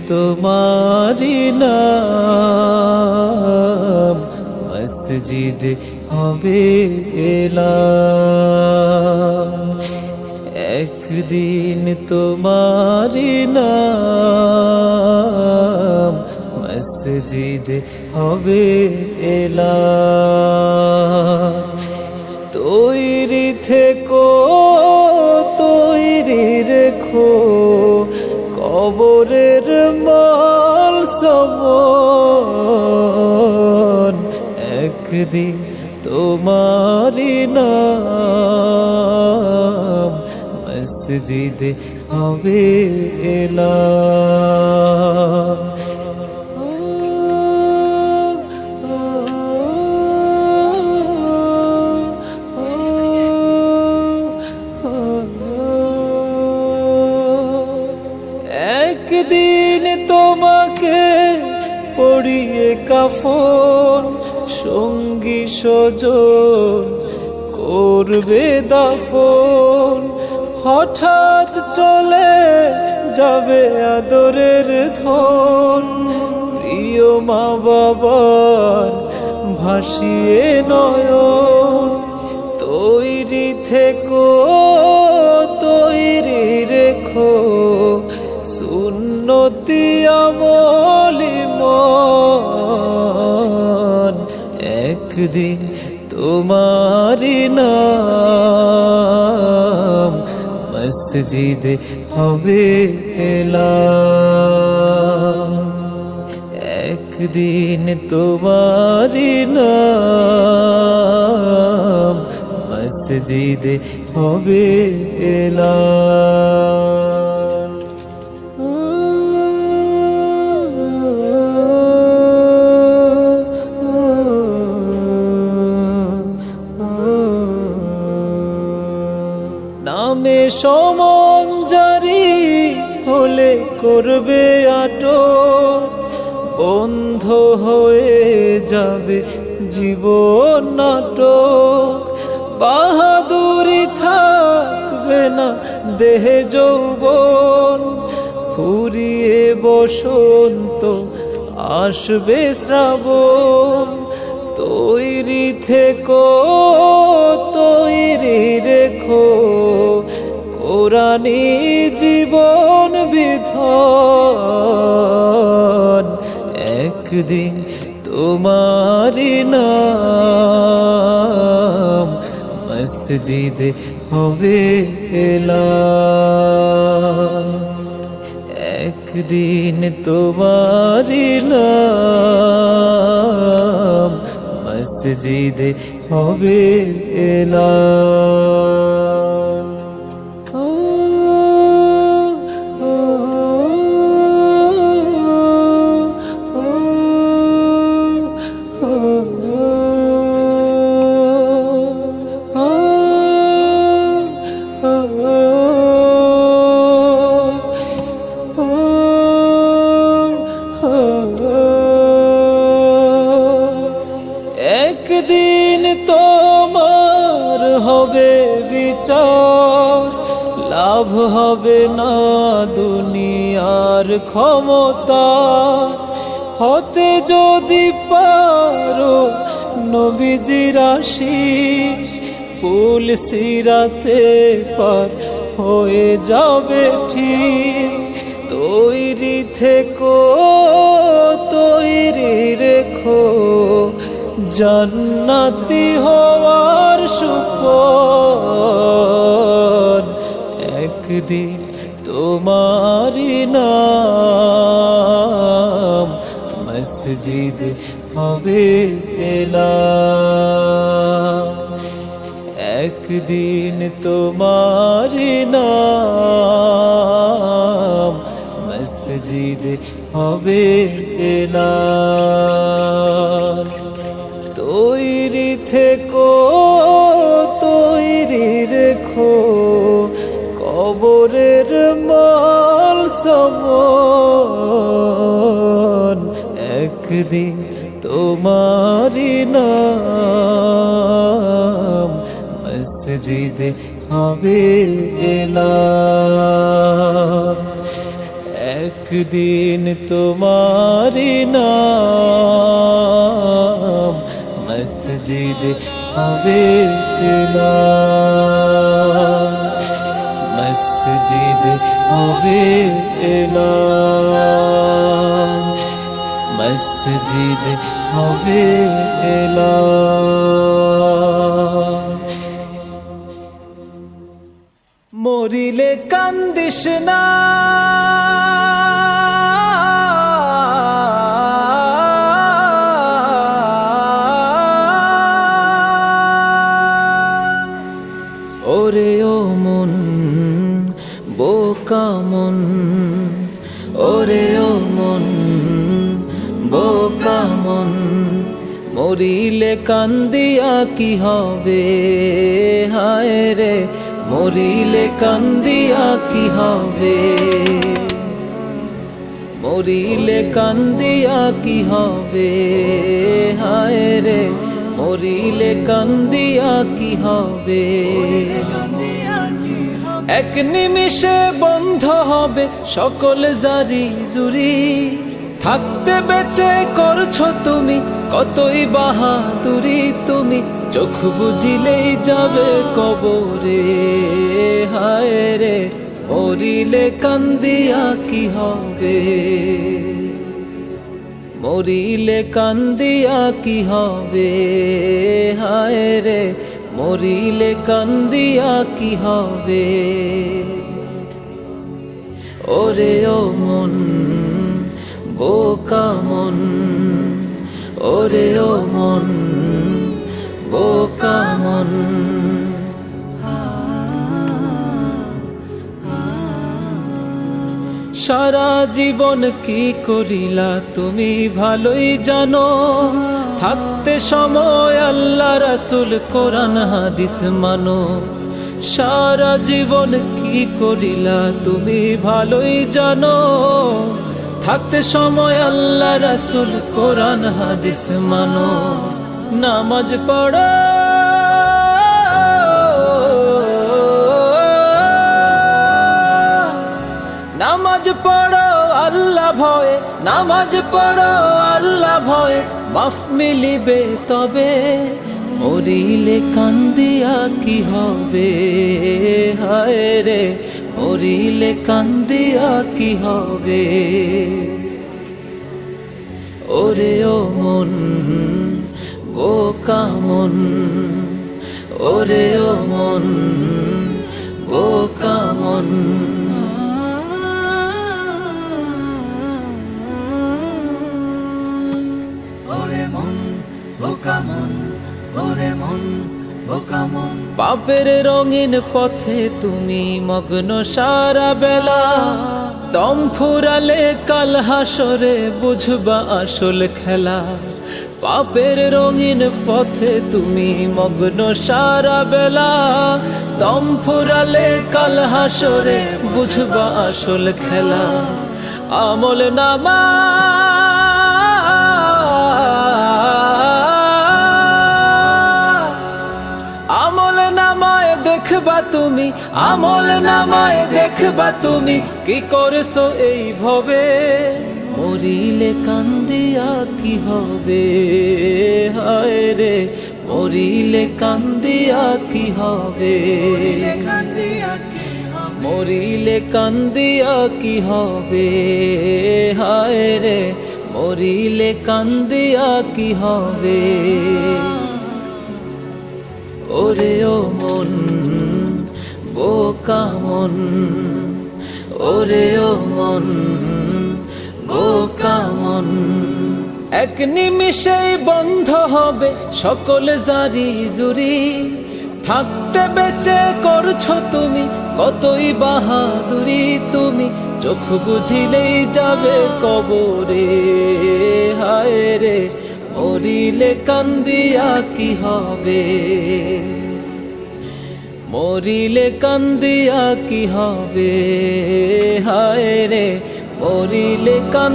তোমারি নাম মসজিদ হবে এলান। একদিন তোমারি নাম মসজিদ হবে এলান। তৈরি থেকো তৈরি রেখো কবরের মাল সামান। একদিন তোমারি নাম মসজিদ হবে এলান। একদিন তোমাকে পরিয়ে কাফন সঙ্গী স্বজন করবে দাফন। হঠাৎ চলে যাবে আদরের ধন, প্রিয় মা বাবার ভাসিয়ে নয়ন। তৈরি থেকো তৈরি রেখো সুন্নতি আমলি মন। একদিন তোমারি নাম মসজিদ হবে এলান। একদিন তোমারি নাম মসজিদ হবে এলান। নামে সমন জারি হলে করবে আটক, বন্ধ হয়ে যাবে জীবন নাটক। বাহাদুরি থাকবে না দেহে যৌবন, ফুরিয়ে বসন্ত আসবে শ্রাবণ। তৈরি থেকো তৈরি রেখো কোরআনী জীবন বিধান। একদিন তোমারি নাম মসজিদ হবে এলান। একদিন তোমারি নাম মসজিদ হবে এলান। একদিন তোমার হবে বিচার, লাভ হবে না দুনিয়ার ক্ষমতা। হতে যদি পারো নবীজির আশিক, পুল সিরাতে পার হয়ে যাবে ঠিক। তৈরি থেকো তৈরি রেখো জান্নাতি হওয়ার সুপন। একদিন তোমারি নাম মসজিদ হবে এলান। একদিন তোমারি নাম মসজিদ হবে এলান। তৈরি থেকো তৈরি রেখো কবরের মাল সামান। একদিন তোমারি নাম মসজিদ হবে এলান। একদিন তোমারি নাম মসজিদ হবে না, মসজিদ হবে না, মসজিদ হবে না। মরিলে কান্দিস না, ওরে ও মন বোকা মন, ওরে ও মন বোকা মন, মরিলে কান্দিয়া কি হবে, হায় রে মরিলে কান্দিয়া কি হবে, মরিলে কান্দিয়া কি হবে, হায় রে মরিলে কান্দিয়া কি হবে। এক নিমিষে বন্ধ হবে সকল জারি জুরি, থাকতে বেঁচে করছো তুমি কতই বাহাদুরি, তুমি চোখ বুঝিলেই যাবে কবরে, হায় রে মরিলে কান্দিয়া কি হবে, মরিলে কান্দিয়া কি হবে, হায় রে মরিলে কান্দিয়া কি হবে। ওরে ও মন বোকা মন, ওরে ও মন বোকা মন, সারা জীবন কি করিলা তুমি ভালোই জানো, থাকতে সময় আল্লাহ রাসূল কোরআন হাদিস মানো, সারা জীবন কি করিলা তুমি ভালোই জানো, থাকতে সময় আল্লাহ রাসূল কোরআন হাদিস মানো, নামাজ পড়ো নামাজ পড়ো আল্লাহ ভয়ে, নামাজ পড়ো আল্লাহ ভয়ে, মাফ মিলিবে তবে, মরিলে কান্দিয়া কি হবে, হায় রে মরিলে কান্দিয়া কি হবে। ওরে ও মন বোকা মন, ওরে ও মন বোকা মন, পাপের রঙিন পথে তুমি মগ্ন সারা বেলা, দম ফুরালে কাল হাসরে বুঝবা আসল খেলা, পাপের রঙিন পথে তুমি মগ্ন সারা বেলা, দম ফুরালে কাল হাসরে বুঝবা আসল খেলা। আমল নামা দেখবা তুমি, আমল নামায় দেখবা তুমি কি করছো এই ভবে, মরিলে কান্দিয়া কি হবে, হায় রে মরিলে কান্দিয়া কি হবে, মরিলে কান্দিয়া কি হবে, হায় রে মরিলে কান্দিয়া কি হবে। ওরে ও মন বোকা মন, ওরে ও মন বোকা মন, এক নিমিষেই বন্ধ হবে সকল জারি জুরি, থাকতে বেঁচে করছো তুমি কতই বাহাদুরি, তুমি চোখ বুঝিলেই যাবে কবরে, হায় রে মরিলে কান্দিয়া কি হবে, মরিলে কান্দিয়া কি হবে, হায় রে মরিলে কান্দিয়া